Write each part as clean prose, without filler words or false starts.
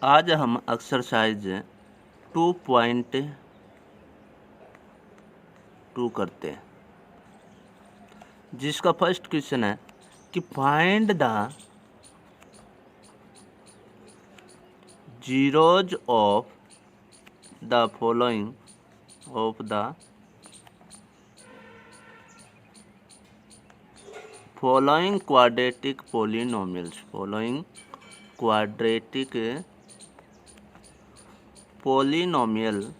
आज हम एक्सरसाइज 2.2 करते हैं, जिसका फर्स्ट क्वेश्चन है कि find the zeros of the following quadratic polynomial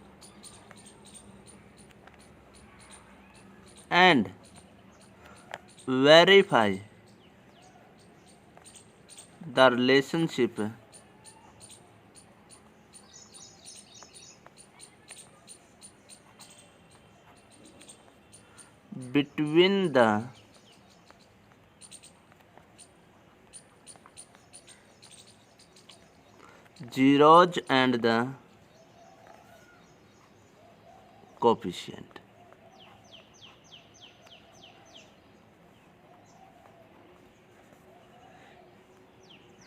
and verify the relationship between the zeros and the coefficient।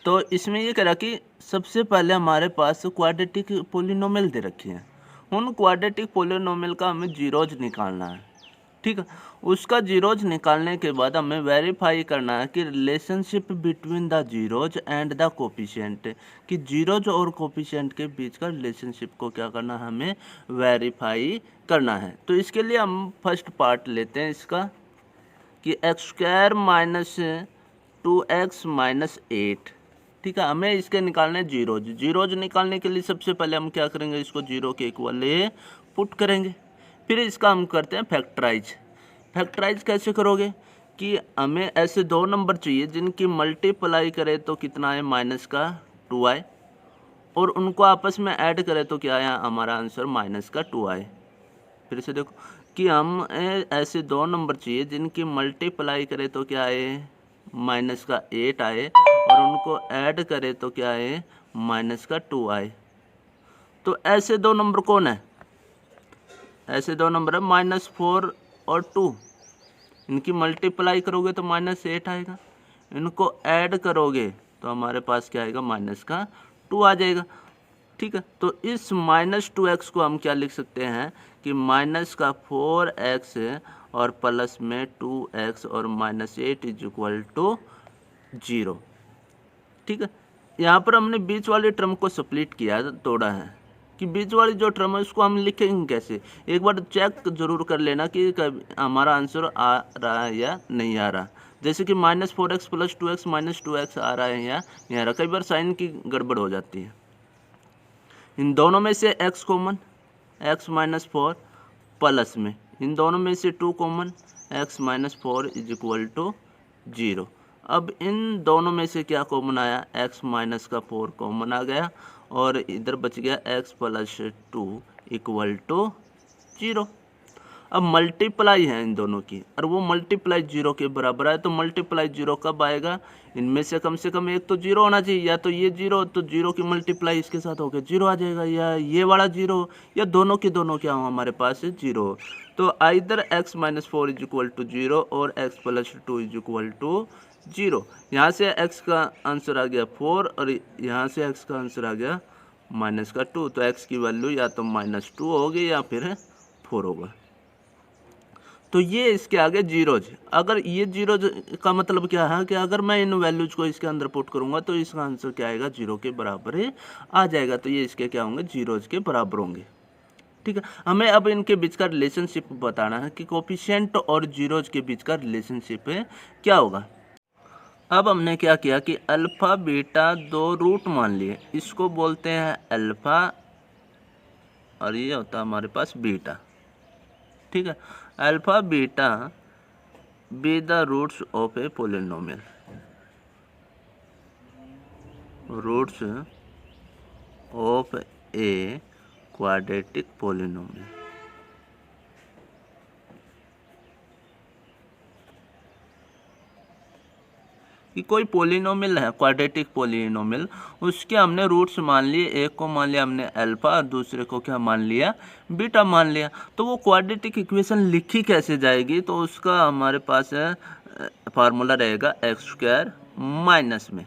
तो इसमें ये करा कि सबसे पहले हमारे पास क्वाड्रेटिक पोलिनोमियल दे रखे हैं। उन क्वाड्रेटिक पोलिनोमियल का हमें जीरोज निकालना है, ठीक है। उसका जीरोज निकालने के बाद हमें वेरीफाई करना है कि relationship between the zeros and the coefficient, कि जीरोज और कोफिशिएंट के बीच का रिलेशनशिप को क्या करना है, हमें वेरीफाई करना है। तो इसके लिए हम फर्स्ट पार्ट लेते हैं इसका कि x² माइनस 2x माइनस 8, ठीक है। हमें इसके निकालने जीरोज निकालने के लिए सबसे पहले हम क्या करेंगे, इसको जीरो के इक्वल पुट करेंगे। फिर इसका हम करते हैं फैक्टराइज कैसे करोगे कि हमें ऐसे दो नंबर चाहिए जिनकी मल्टीप्लाई करें तो कितना है, माइनस का 2 आए, और उनको आपस में ऐड करें तो क्या आया, हमारा आंसर माइनस का 2 आए। फिर से देखो कि हम ऐसे दो नंबर चाहिए जिनकी मल्टीप्लाई करें तो क्या आए, माइनस का 8 आए, और उनको ऐड करें तो क्या आए, माइनस का 2 आए। तो ऐसे दो नंबर कौन है, ऐसे दो नंबर है -4 और 2। इनकी मल्टीप्लाई करोगे तो -8 आएगा, इनको ऐड करोगे तो हमारे पास क्या आएगा, माइनस का 2 आ जाएगा, ठीक है। तो इस -2x को हम क्या लिख सकते हैं कि माइनस का 4x और प्लस में 2x और -8 इज इक्वल टू 0, ठीक है। यहाँ पर हमने बीच वाले टर्म को स्प्लिट किया, तोड़ा है कि बीच वाली जो टर्म है उसको हम लिखेंगे कैसे। एक बार चेक जरूर कर लेना कि हमारा आंसर आ रहा है या नहीं आ रहा। जैसे कि -4x plus 2x minus 2x आ रहा है या नहीं आ रहा, कई बार साइन की गड़बड़ हो जाती है। इन दोनों में से x common, x minus 4 plus में इन दोनों में से 2 common, x minus 4 is equal to 0। अब इन दोनों में से क्या कॉमन आया, x माइनस का 4 कॉमन आ गया, और इधर बच गया x प्लस 2 इक्वल टू 0। अब मल्टीप्लाई है इन दोनों की, और वो मल्टीप्लाई 0 के बराबर है। तो मल्टीप्लाई 0 कब आएगा, इनमें से कम एक तो 0 होना चाहिए, या तो ये 0 तो 0 की मल्टीप्लाई इसके साथ होकर 0 आ जाएगा, या ये वाला 0, या दोनों के दोनों क्या हो हमारे पास 0। तो either x minus 4 is equal to 0 और x plus 2 is equal to 0। यहाँ से x का आंसर आ गया 4 और यहाँ से x का आंसर आ गया माइनस का 2। तो x की वैल्यू या तो -2 होगी या फिर 4 होगा। तो ये इसके आगे जीरोज। अगर ये जीरोज का मतलब क्या है कि अगर मैं इन वैल्यूज को इसके अंदर पुट करूंगा तो इसका आंसर क्या आएगा, 0 के बराबर ही आ जाएगा। तो ये इसके क्या होंगे, जीरोज के बराबर होंगे, ठीक है। हमें अब इनके बीच का रिलेशनशिप बताना है कि कोफिशिएंट और जीरोज के बीच का रिलेशनशिप क्या होगा। अब हमने क्या किया कि अल्फा बीटा दो रूट मान लिए, इसको बोलते हैं अल्फा और ये होता है हमारे पास बीटा, ठीक है। Alpha beta be the roots of a polynomial, roots of a quadratic polynomial. कि कोई पोलिनोमियल है, क्वाड्रेटिक पोलिनोमियल, उसके हमने रूट्स मान लिए, एक को मान लिया हमने अल्फा और दूसरे को क्या मान लिया, बीटा मान लिया। तो वो क्वाड्रेटिक इक्वेशन लिखी कैसे जाएगी, तो उसका हमारे पास फार्मूला रहेगा x² माइनस में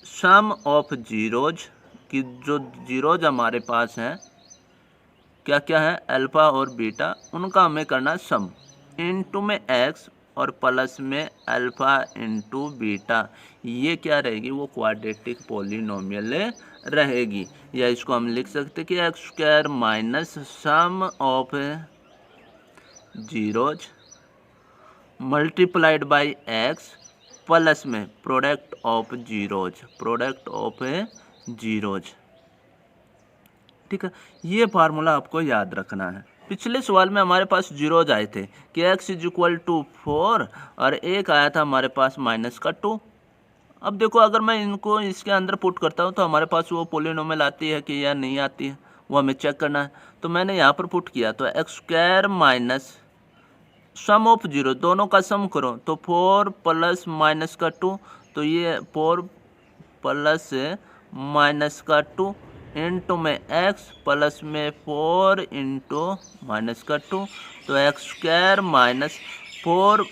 सम ऑफ जीरोज कि जो जीरोज हमारे पास हैं क्या क्या है, अल्फ़ा और बीटा, उनका हमें करना सम, इनटू में एक्स और प्लस में अल्फ़ा इंटू बीटा। ये क्या रहेगी, वो क्वाड्रेटिक पॉलिनोमियल रहेगी। या इसको हम लिख सकते कि x square minus sum of zeros multiplied by x plus में प्रोडक्ट ऑफ जीरोज। ठीक है, ये फार्मूला आपको याद रखना है। पिछले सवाल में हमारे पास जीरोज आए थे कि x इज इक्वल टू 4 और एक आया था हमारे पास माइनस का 2। अब देखो अगर मैं इनको इसके अंदर पुट करता हूँ तो हमारे पास वो पॉलिनोमियल आती है कि या नहीं आती है, वो हमें चेक करना है। तो मैंने यहाँ पर पुट किया तो X square minus sum of zero, दोनों का सम करो तो 4 प्लस माइनस का 2, तो ये 4 प्लस माइनस का 2 इंटू में x प्लस में 4 इंटू माइनस का 2, तो एक्स स्क्वायर माइनस 4,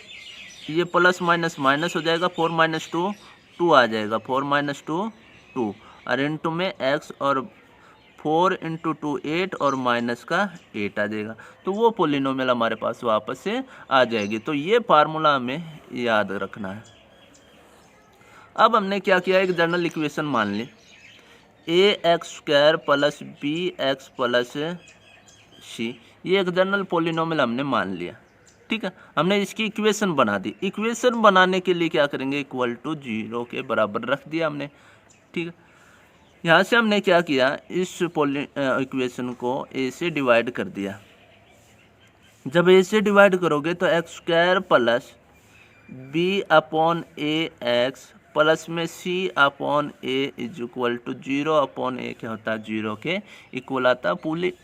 ये प्लस माइनस माइनस हो जाएगा, 4 माइनस 2 2 आ जाएगा, 4 माइनस 2 2 और इंटू में x और 4 इंटू 2 8 और माइनस का 8 आ जाएगा। तो वो पॉलिनोमियल हमारे पास वापस से आ जाएगी। तो ये फार्मूला हमें याद रखना है। अब हमने क्या किया, एक जनरल इक्वेशन मान ली, A X square plus B X plus C, ये एक जनरल पॉलिनोमियल हमने मान लिया। ठीक है, हमने इसकी इक्वेशन बना दी। इक्वेशन बनाने के लिए क्या करेंगे, इक्वल टू 0 के बराबर रख दिया हमने। ठीक है, यहाँ से हमने क्या किया, इस इक्वेशन को ए से डिवाइड कर दिया। जब ए से डिवाइड करोगे तो X square plus B upon A X plus में C upon A is equal to 0 upon A क्या होता है, 0 के इक्वल आता है।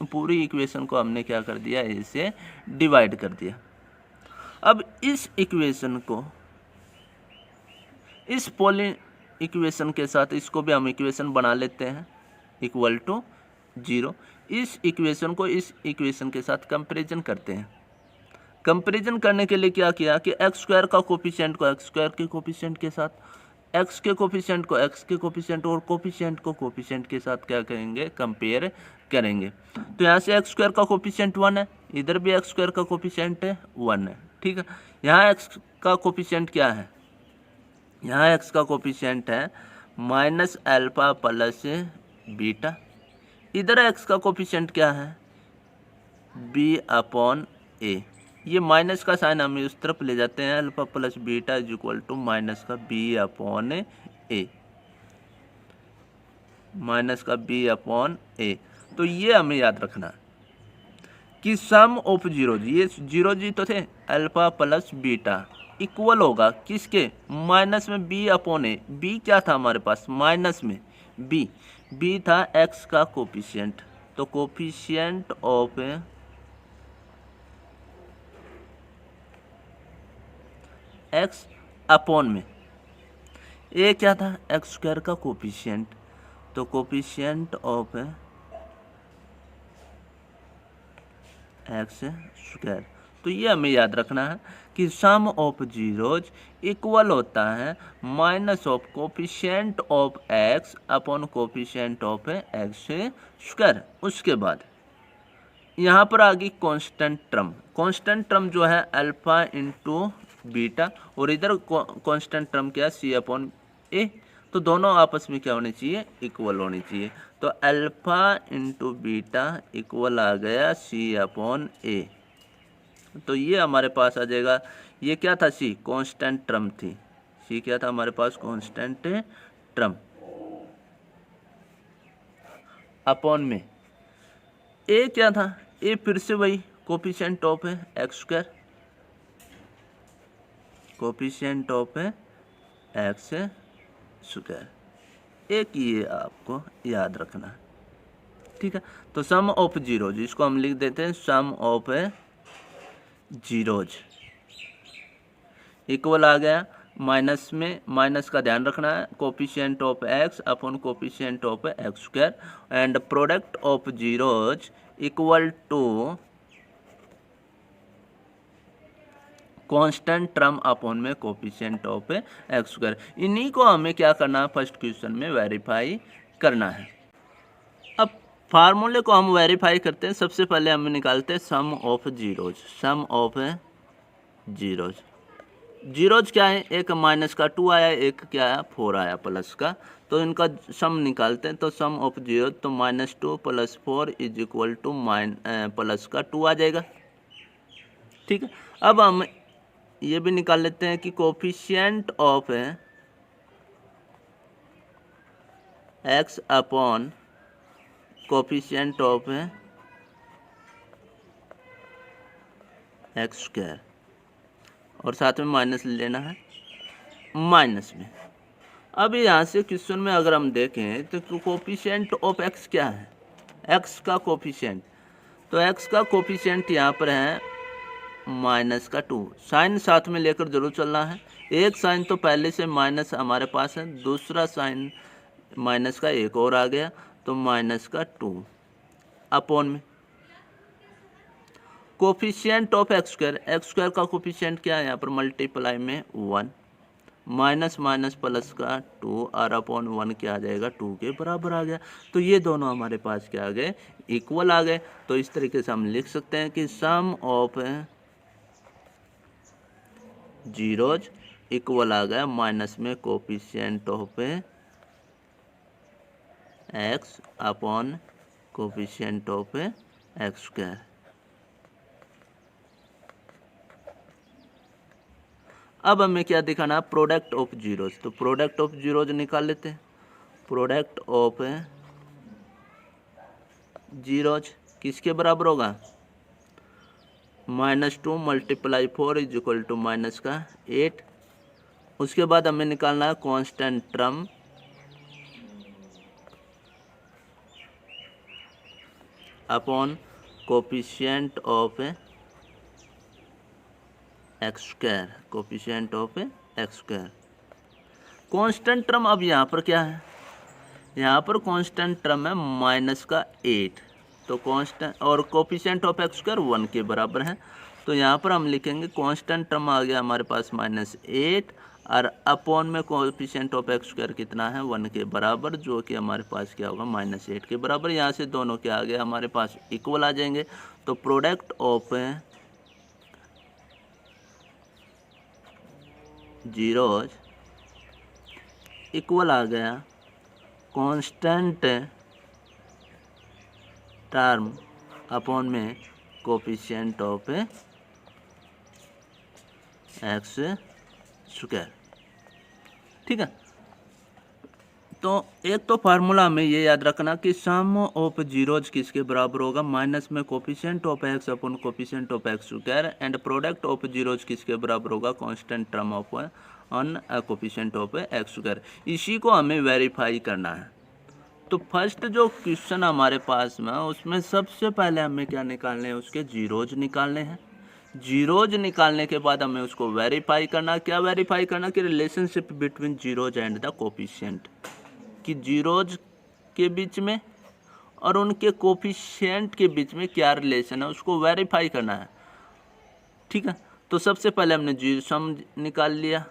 पूरी इक्वेशन को हमने क्या कर दिया, ए से डिवाइड कर दिया। अब इस इक्वेशन को इस इक्वेशन के साथ इसको भी हम इक्वेशन बना लेते हैं, इक्वल टू 0। इस इक्वेशन को इस इक्वेशन के साथ कंपैरिजन करते हैं। कंपैरिजन करने के लिए क्या किया कि एक्स स्क्वायर का कोफिशिएंट को एक्स स्क्वायर के कोफिशिएंट के साथ, एक्स के कोफिशिएंट को एक्स के कोफिशिएंट और कोफिशिएंट को कोफिशिएंट के साथ क्या करेंगे, कंपेयर करेंगे। तो यहाँ से एक्स स्क्वायर का कोफिशिएंट 1 है, इधर भी एक्स स्क्वायर का कोफिशिएंट 1 है। ठीक है, यहाँ एक्स का कोफिशिएंट क्या है, यहाँ एक्स का कोफिशिएंट है माइनस अल्फा प्लस बीटा, इधर एक्स का कोफिशिएंट क्या है, बी अपॉन ए। ये माइनस का साइन हम उस तरफ ले जाते हैं, alpha plus beta is equal to minus का बी अपॉन ए, माइनस का बी अपॉन ए। तो ये हमें याद रखना है कि सम ऑफ जीरो, ये जीरो जी तो थे, अल्फा प्लस बीटा इक्वल होगा किसके, माइनस में बी अपॉन ए। बी क्या था हमारे पास, माइनस में बी था एक्स का कोफिशिएंट, तो कोफिशिएंट ऑफ एक्स अपॉन में ए क्या था, एक्स स्क्वायर का कोफिशिएंट, तो कोफिशिएंट ऑफ एक्स स्क्वायर। तो ये हमें याद रखना है कि सम ऑफ जीरोज इक्वल होता है minus of coefficient of X upon coefficient of X square. उसके बाद यहाँ पर आ गई कांस्टेंट टर्म। कांस्टेंट टर्म जो है अल्फा इंटू बीटा, और इधर कांस्टेंट टर्म क्या है, सी अपॉन ए। तो दोनों आपस में क्या होनी चाहिए, इक्वल होनी चाहिए। तो अल्फा इंटू बीटा इक्वल आ गया सी अपॉन ए। तो ये हमारे पास आ जाएगा, ये क्या था, सी कांस्टेंट टर्म थी, सी क्या था हमारे पास, कांस्टेंट टर्म अपॉन में ए क्या था, ए फिर से वही coefficient of X square, coefficient of X square. एक ये आपको याद रखना है। ठीक है, तो सम ऑफ जीरोज, इसको हम लिख देते हैं सम ऑफ जीरोज इक्वल आ गया, माइनस में माइनस का ध्यान रखना है, coefficient of X upon coefficient of X square, and product of zeros equal to constant term upon में कोफिशिएंट ऑफ एक्स स्क्वायर। इन्हीं को हमें क्या करना है, फर्स्ट क्वेश्चन में वेरीफाई करना है। अब फार्मूले को हम वेरीफाई करते हैं। सबसे पहले हम निकालते हैं sum of zeros. Sum of zeros, zeros क्या है, एक माइनस का 2 आया, एक क्या आया 4 आया प्लस का, तो इनका सम निकालते हैं। तो सम ऑफ जीरो, तो -2 + 4 = प्लस का 2 आ जाएगा। ठीक है, अब हम ये भी निकाल लेते हैं कि coefficient of x upon coefficient of X square, और साथ में माइनस लेना है माइनस में। अब यहाँ से क्वेश्चन में अगर हम देखें तो कोफिशिएंट ऑफ x क्या है, x का कोफिशिएंट, तो x का कोफिशिएंट यहाँ पर है -2। साइन साथ में लेकर जरूर चलना है। एक साइन तो पहले से माइनस हमारे पास है, दूसरा साइन माइनस का एक और आ गया, तो -2 अपॉन में कोफिशिएंट ऑफ एक्स स्क्वायर का कोफिशिएंट क्या है यहाँ पर मल्टीप्लाई में 1, माइनस माइनस प्लस का 2 और अपॉन 1 क्या आ जाएगा 2 के बराबर आ गया। तो ये दोनों हमारे पास क्या आ गए, इक्वल आ गए। तो इस तरीके से हम लिख सकते हैं कि सम ऑफ जीरोज इक्वल आ गया माइनस में coefficient of X upon coefficient of X square. अब हमें क्या दिखाना है, प्रोडक्ट ऑफ जीरोज। तो प्रोडक्ट ऑफ जीरोज निकाल लेते हैं। प्रोडक्ट ऑफ जीरोज किसके बराबर होगा, -2 × 4 = -8। उसके बाद हमें निकालना है constant term upon coefficient of X square, coefficient of X square. Constant term अब यहाँ पर क्या है, यहाँ पर कांस्टेंट टर्म है -8, तो कांस्टेंट और कोफिशिएंट ऑफ एक्स स्क्वायर 1 के बराबर है। तो यहाँ पर हम लिखेंगे कांस्टेंट टर्म आ गया हमारे पास -8 और अपॉन में कोफिशिएंट ऑफ एक्स स्क्वायर कितना है 1 के बराबर, जो कि हमारे पास क्या होगा -8 के बराबर। यहाँ से दोनों क्या आ गया हमारे पास इक्वल आ जाएंगे। तो प्रोडक्ट ऑफ जीरोज इक्वल आ गया कांस्टेंट टर्म अपॉन में कोफिशिएंट ऑफ एक्स स्क्वायर। ठीक है, तो एक तो फार्मूला हमें ये याद रखना कि सम ऑफ जीरोज किसके बराबर होगा, माइनस में coefficient of X upon coefficient of X square, and product of zeros किसके बराबर होगा, constant term of on coefficient of X square. इसी को हमें वेरीफाई करना है। तो फर्स्ट जो क्वेश्चन हमारे पास में उसमें सबसे पहले हमें क्या निकालने हैं, उसके जीरोज निकालने हैं। जीरोज निकालने के बाद हमें उसको वेरीफाई करना। क्या वेरीफाई करना कि relationship between zeros and the coefficient, कि जीरोज के बीच में और उनके कोफिशिएंट के बीच में क्या रिलेशन है, उसको वेरीफाई करना है। ठीक है, तो सबसे पहले हमने सम निकाल लिया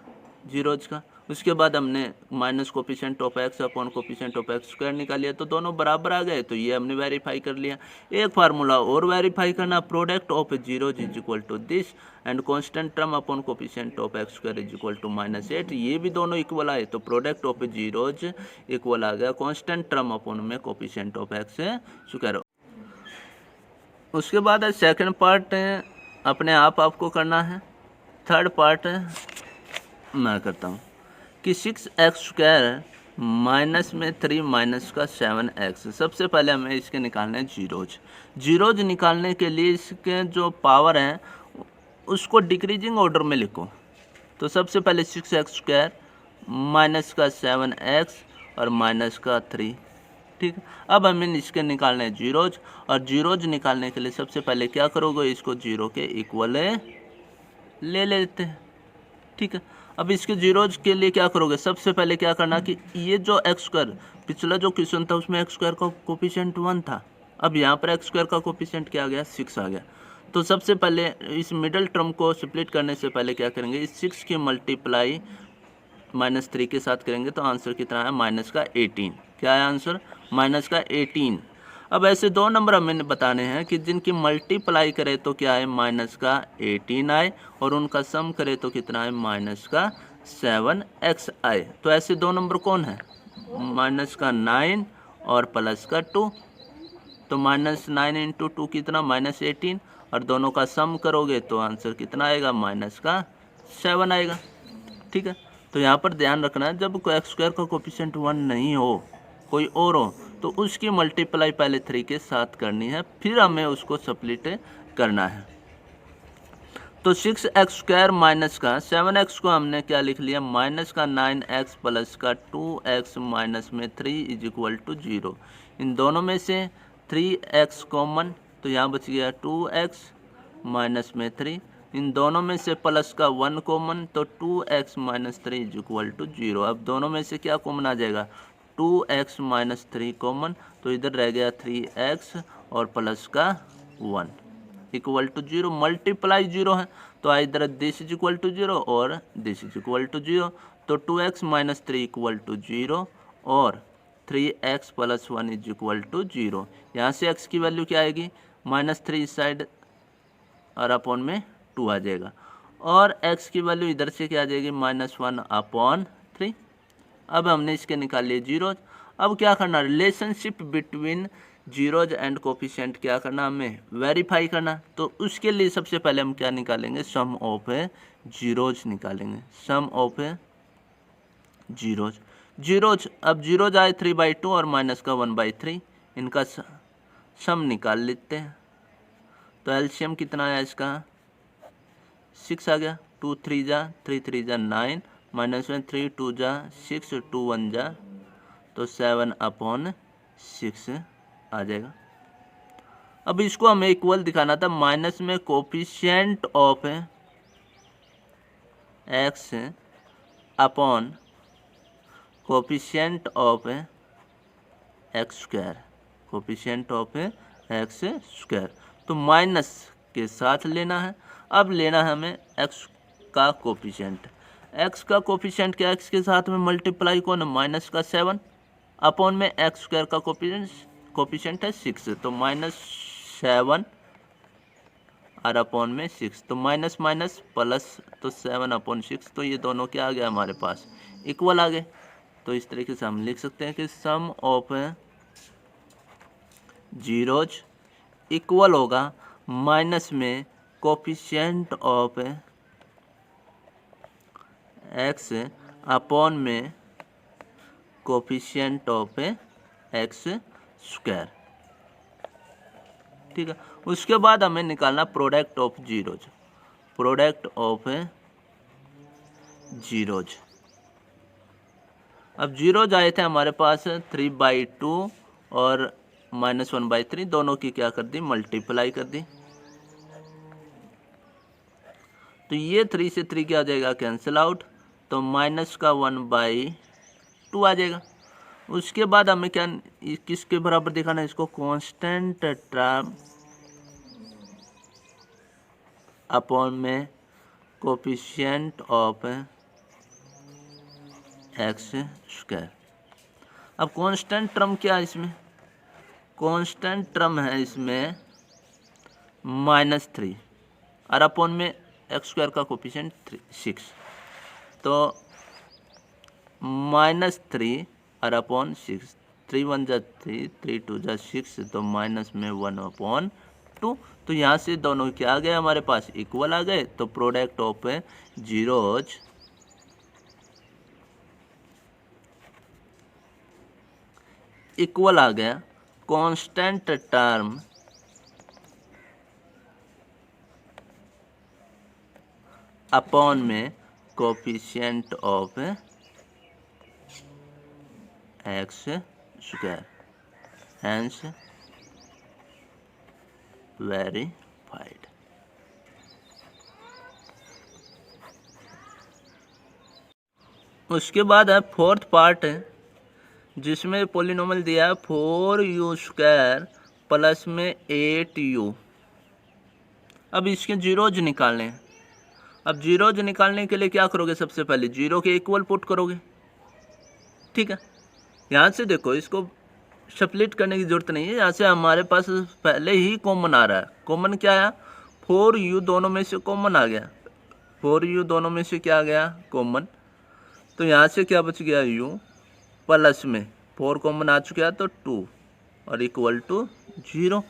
जीरोज का। उसके बाद हमने minus coefficient of X upon coefficient of X square निकाल लिया, तो दोनों बराबर आ गए। तो ये हमने वेरीफाई कर लिया। एक फार्मूला और वेरीफाई करना, product of zeros = this and constant term upon coefficient of X square = -8। ये भी दोनों इक्वल आए, तो प्रोडक्ट ऑफ जीरोज इक्वल आ गया कांस्टेंट टर्म अपॉन में कोफिशिएंट ऑफ एक्स स्क्वायर। उसके बाद सेकंड पार्ट अपने आप आपको करना है। थर्ड पार्ट मैं करता हूँ कि 6x² माइनस में 3 माइनस का 7x। सबसे पहले हमें इसके निकालने हैं जीरोज। जीरोज निकालने के लिए इसके जो पावर हैं उसको डिक्रीजिंग ऑर्डर में लिखो। तो सबसे पहले 6x² माइनस का 7x और माइनस का 3। ठीक, अब हमें इसके निकालने हैं जीरोज, और जीरोज निकालने के लिए सबसे पहले क्या करोगे, इसको जीरो के इक्वल ले लेते हैं। ठीक है, अब इसके जीरोज के लिए क्या करोगे, सबसे पहले क्या करना कि ये जो x², पिछला जो क्वेश्चन था उसमें x² का कोफिशिएंट 1 था, अब यहाँ पर x² का कोफिशिएंट क्या आ गया 6 आ गया। तो सबसे पहले इस मिडल टर्म को स्प्लिट करने से पहले क्या करेंगे, इस 6 की मल्टीप्लाई -3 के साथ करेंगे, तो आंसर कितना है -18। क्या है आंसर, -18। अब ऐसे दो नंबर हमें बताने हैं कि जिनकी मल्टीप्लाई करे तो क्या है, माइनस का 18 आए, और उनका सम करे तो कितना है, माइनस का 7x आए। तो ऐसे दो नंबर कौन है, माइनस का 9 और प्लस का 2। तो माइनस 9 इंटू 2 कितना, माइनस 18, और दोनों का सम करोगे तो आंसर कितना आएगा, माइनस का 7 आएगा। ठीक है, तो यहाँ पर ध्यान रखना है, जब एक्स स्क्वायर का कोफिशिएंट 1 नहीं हो, कोई और हो, तो उसकी मल्टीप्लाई पहले 3 के साथ करनी है, फिर हमें उसको सप्लीट करना है। तो 6x स्क्वायर माइनस का 7x को हमने क्या लिख लिया, माइनस का 9x प्लस का 2x माइनस में 3 इज इक्वल टू 0। इन दोनों में से 3x कॉमन, तो यहाँ बच गया 2x माइनस में 3। इन दोनों में से प्लस का 1 कॉमन, तो 2x minus 3 is equal to 0। अब दोनों में से क्या कॉमन आ जाएगा, 2x माइनस 3 कॉमन, तो इधर रह गया 3x और प्लस का 1 इक्वल टू 0। मल्टीप्लाई 0 है, तो इधर दिस इज इक्वल टू 0 और दिस इज इक्वल टू 0। तो 2x माइनस 3 इक्वल टू 0 और 3x plus 1 is equal to 0। यहाँ से x की वैल्यू क्या आएगी, माइनस 3 इस साइड और अपॉन में 2 आ जाएगा, और x की वैल्यू इधर से क्या आ जाएगी, माइनस 1 अपॉन 3। अब हमने इसके निकाल लिए जीरोज। अब क्या करना, relationship between zeros and coefficient क्या करना, हमें वेरीफाई करना। तो उसके लिए सबसे पहले हम क्या निकालेंगे, सम ऑफ जीरोज निकालेंगे, सम ऑफ जीरोज। जीरोज, अब जीरोज आए 3/2 और माइनस का 1/3, इनका सम निकाल लेते हैं। तो एलसीएम कितना है इसका, 6 आ गया, 2 3 जा 3 3 जा 9, माइनस में 3 2 जा 6, 2 1 जा, तो 7 अपॉन 6 आ जाएगा। अब इसको हमें इक्वल दिखाना था, माइनस में coefficient of X upon coefficient of X square, coefficient of X square. तो माइनस के साथ लेना है। अब लेना है हमें एक्स का कोफिशिएंट। एक्स का कोफिशिएंट क्या, एक्स के साथ में मल्टीप्लाई कौन है, माइनस का 7 अपॉन में एक्स स्क्वायर का कोफिशिएंट है 6, तो माइनस 7 और अपॉन में 6, तो माइनस माइनस प्लस, तो 7 अपॉन 6, तो ये दोनों क्या आ गया हमारे पास, इक्वल आ गए। तो इस तरीके से हम लिख सकते हैं कि सम ऑफ जीरोज इक्वल होगा माइनस में कोफिशिएंट ऑफ एक्स अपॉन में कोफिशिएंट ऑफ एक्स स्क्वायर। ठीक है, उसके बाद हमें निकालना product of zeros, product of zeros. अब जीरोज आए थे हमारे पास 3/2 और माइनस 1/3, दोनों की क्या कर दी, मल्टीप्लाई कर दी। तो ये 3 से 3 क्या आ जाएगा, कैंसिल आउट, तो माइनस का 1/2 आ जाएगा। उसके बाद हमें क्या, किसके बराबर दिखाना है इसको, कांस्टेंट टर्म अपॉन में कोफिशिएंट ऑफ एक्स स्क्वायर। अब कांस्टेंट टर्म क्या है इसमें, कांस्टेंट टर्म है इसमें -3 और अपॉन में एक्स स्क्वायर का कोफिशिएंट 6, तो -3 और अपॉन 6, 3 1 जा 3, 3 2 जा 6, तो माइनस में 1/2। तो यहाँ से दोनों क्या आ गए हमारे पास, इक्वल आ गए। तो प्रोडक्ट ऑफ जीरोज इक्वल आ गया कांस्टेंट टर्म अपॉन में coefficient of X square, hence verified. उसके बाद है फोर्थ पार्ट है, जिसमें पॉलिनोमियल दिया है 4u² प्लस में 8u। अब इसके जीरोज निकालने हैं। अब जीरोज निकालने के लिए क्या करोगे, सबसे पहले जीरो के इक्वल पुट करोगे। ठीक है, यहाँ से देखो, इसको स्प्लिट करने की ज़रूरत नहीं है। यहाँ से हमारे पास पहले ही कॉमन आ रहा है। कॉमन क्या आया? 4u दोनों में से कॉमन आ गया। 4u दोनों में से क्या आ गया? कॉमन। तो यहाँ से क्या बच गया? u प्लस में 4 कॉमन आ चुका है तो 2 और इक्वल टू 0।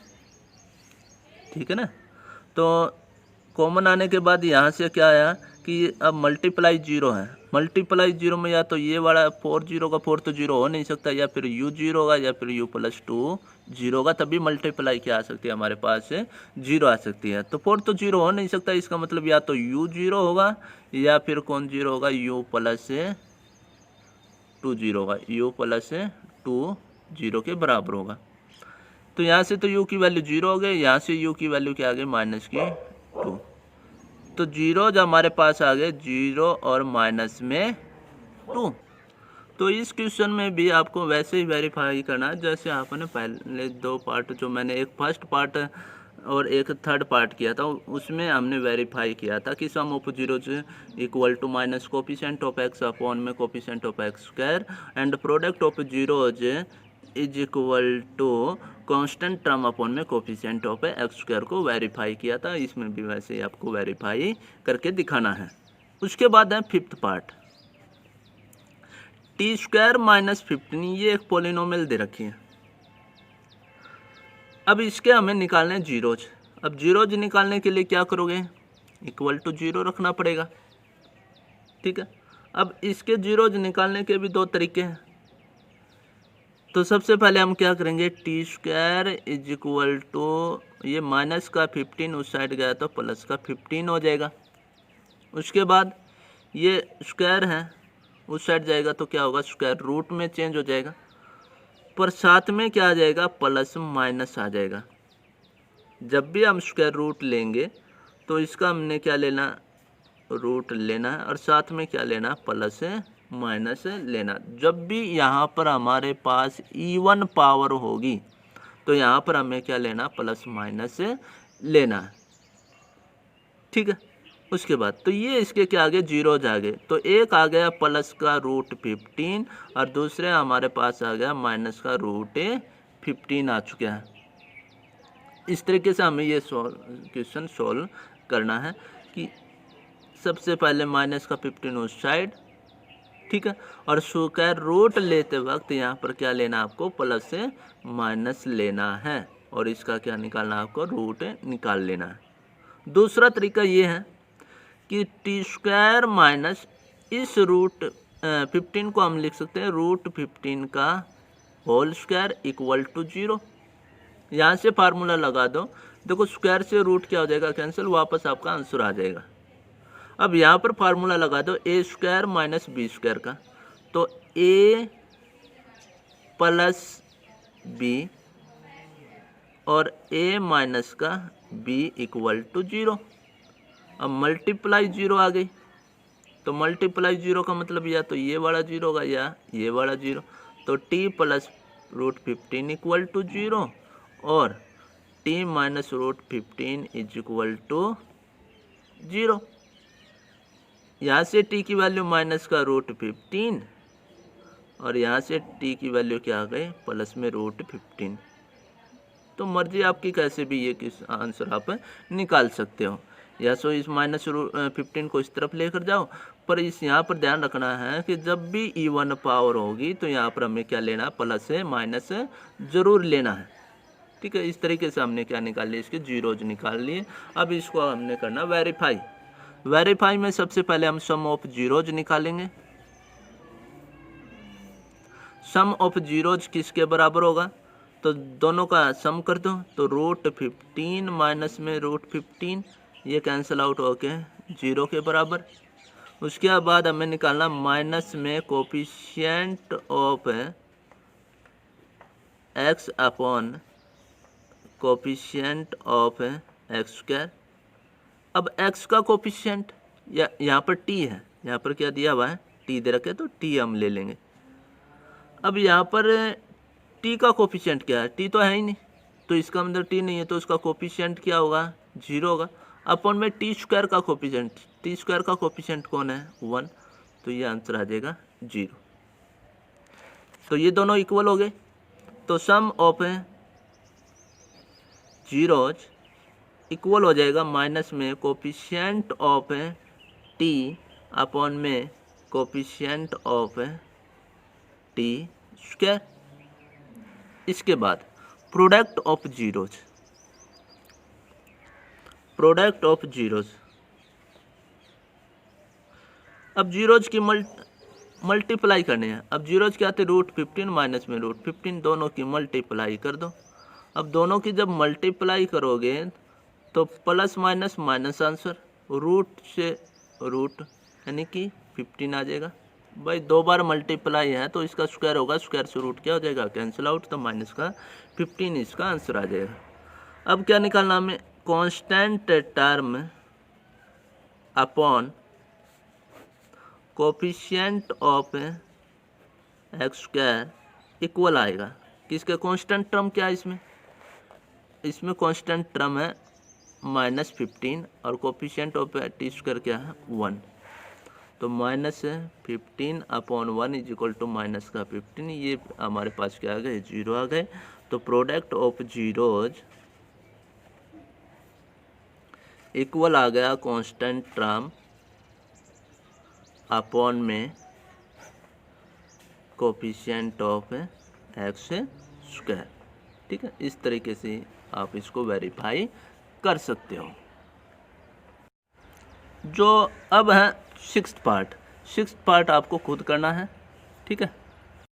ठीक है ना। तो कॉमन आने के बाद यहाँ से क्या आया कि अब मल्टीप्लाई 0 है। मल्टीप्लाई 0 में या तो ये वाला 4 0 का 4 तो 0 हो नहीं सकता, या फिर u 0 होगा या फिर u प्लस 2 0 होगा, तभी मल्टीप्लाई क्या आ सकती है हमारे पास से 0 आ सकती है। तो 4 तो 0 हो नहीं सकता, इसका मतलब या तो u 0 होगा या फिर कौन 0 होगा? u प्लस 2 0 होगा। u प्लस 2 0 के बराबर होगा। तो यहाँ से तो u की वैल्यू 0 हो गई, यहाँ से u की वैल्यू क्या आ गई? माइनस की 2। तो 0 जो हमारे पास आ गए 0 और माइनस में 2। तो इस क्वेश्चन में भी आपको वैसे ही वेरीफाई करना है जैसे आपने पहले 2 पार्ट, जो मैंने एक फर्स्ट पार्ट और एक थर्ड पार्ट किया था, उसमें हमने वेरीफाई किया था कि sum of zeros equal to minus coefficient of X upon में coefficient of X square and product of zeros is equal to constant term upon में कोफिशिएंट ऑफ एक्स स्क्वायर को वेरीफाई किया था। इसमें भी वैसे ही आपको वेरीफाई करके दिखाना है। उसके बाद है fifth part, T square minus 15। ये एक पोलिनोमियल दे रखी है। अब इसके हमें निकालने जीरोज। अब जीरोज निकालने के लिए क्या करोगे? इक्वल टू 0 रखना पड़ेगा। ठीक है। अब इसके जीरोज निकालने के भी 2 तरीके हैं। तो सबसे पहले हम क्या करेंगे? T square is equal to, ये माइनस का 15 उस साइड गया तो प्लस का 15 हो जाएगा। उसके बाद ये स्क्वायर है, उस साइड जाएगा तो क्या होगा? स्क्वायर रूट में चेंज हो जाएगा, पर साथ में क्या आ जाएगा? प्लस माइनस आ जाएगा। जब भी हम स्क्वायर रूट लेंगे तो इसका हमने क्या लेना? रूट लेना है, और साथ में क्या लेना? प्लस माइनस लेना। जब भी यहाँ पर हमारे पास इवन पावर होगी तो यहाँ पर हमें क्या लेना? प्लस माइनस लेना है। ठीक है। उसके बाद तो ये इसके क्या आ गए? जीरोज आ गए। तो एक आ गया प्लस का रूट 15 और दूसरे हमारे पास आ गया माइनस का रूट 15 आ चुका है। इस तरीके से हमें ये क्वेश्चन सॉल्व करना है कि सबसे पहले माइनस का 15 उस साइड, ठीक है, और स्क्वायर रूट लेते वक्त यहाँ पर क्या लेना? आपको प्लस से माइनस लेना है और इसका क्या निकालना? आपको रूट निकाल लेना है। दूसरा तरीका ये है कि टी स्क्वायर माइनस इस रूट 15 को हम लिख सकते हैं रूट 15 का होल स्क्वायर इक्वल टू 0। यहाँ से फार्मूला लगा दो। देखो स्क्वायर से रूट क्या हो जाएगा? कैंसिल, वापस आपका आंसर आ जाएगा। अब यहाँ पर फार्मूला लगा दो ए स्क्वायर माइनस बी स्क्वायर का, तो ए प्लस बी और ए माइनस का बी इक्वल टू 0। अब मल्टीप्लाई 0 आ गई, तो मल्टीप्लाई 0 का मतलब या तो ये वाला 0 होगा या ये वाला 0। तो T plus root 15 equal to 0 और T minus root 15 is equal to 0। यहाँ से टी की वैल्यू माइनस का रूट 15 और यहाँ से टी की वैल्यू क्या आ गई? प्लस में रूट 15। तो मर्जी आपकी, कैसे भी ये किस आंसर आप निकाल सकते हो। या सो इस माइनस 15 को इस तरफ लेकर जाओ, पर इस यहाँ पर ध्यान रखना है कि जब भी इवन पावर होगी तो यहाँ पर हमें क्या लेना? प्लस से माइनस ज़रूर लेना है। ठीक है। इस तरीके से हमने क्या निकाल लिया? इसके जीरोज निकाल लिए। अब इसको हमने करना वेरीफाई। वेरीफाई में सबसे पहले हम सम ऑफ जीरोज निकालेंगे। सम ऑफ जीरोज किसके बराबर होगा? तो दोनों का सम कर दो, तो रूट 15 माइनस में रूट 15 ये कैंसिल आउट होके 0 के बराबर। उसके बाद हमें निकालना माइनस में coefficient of X upon coefficient of X square. अब x का कोफिशिएंट या यहाँ पर t है, यहाँ पर क्या दिया हुआ है? t दे रखे, तो t हम ले लेंगे। अब यहाँ पर t का कोफिशिएंट क्या है? t तो है ही नहीं, तो इसका मतलब t नहीं है, तो उसका कोफिशिएंट क्या होगा? 0 होगा। अपॉन में टी स्क्वायर का कोफिशिएंट, टी स्क्वायर का कोफिशिएंट कौन है? 1, तो ये आंसर आ जाएगा 0। तो ये दोनों इक्वल हो गए। तो सम ऑफ जीरोज इक्वल हो जाएगा माइनस में कोफिशिएंट ऑफ टी अपॉन में कोफिशिएंट ऑफ टी स्क्वायर। इसके बाद product of zeros, product of zeros, अब जीरोज की मल्टीप्लाई करनी है। अब जीरोज क्या थे, √15 माइनस में √15, दोनों की मल्टीप्लाई कर दो। अब दोनों की जब मल्टीप्लाई करोगे तो plus minus minus answer, root से रूट यानी कि 15 आ जाएगा। भाई 2 बार मल्टीप्लाई है तो इसका स्क्वायर होगा, स्क्वायर से रूट क्या हो जाएगा, कैंसिल आउट, तो माइनस का 15 इसका आंसर आ जाएगा। अब क्या निकालना हमें, constant term upon coefficient of X square equal आएगा किसके, कांस्टेंट टर्म क्या है इसमें कांस्टेंट टर्म है -15 और कोफिशिएंट ऑफ टी स्क्वायर क्या है 1, तो -15 upon 1 is equal to minus का 15, ये हमारे पास क्या आ गए, 0 आ गए। तो प्रोडक्ट ऑफ जीरोज इक्वल आ गया कांस्टेंट टर्म अपॉन में कोफिशिएंट ऑफ एक्स स्क्वायर। ठीक है, इस तरीके से आप इसको वेरीफाई कर सकते हो। जो अब है सिक्स्थ पार्ट आपको खुद करना है। ठीक है।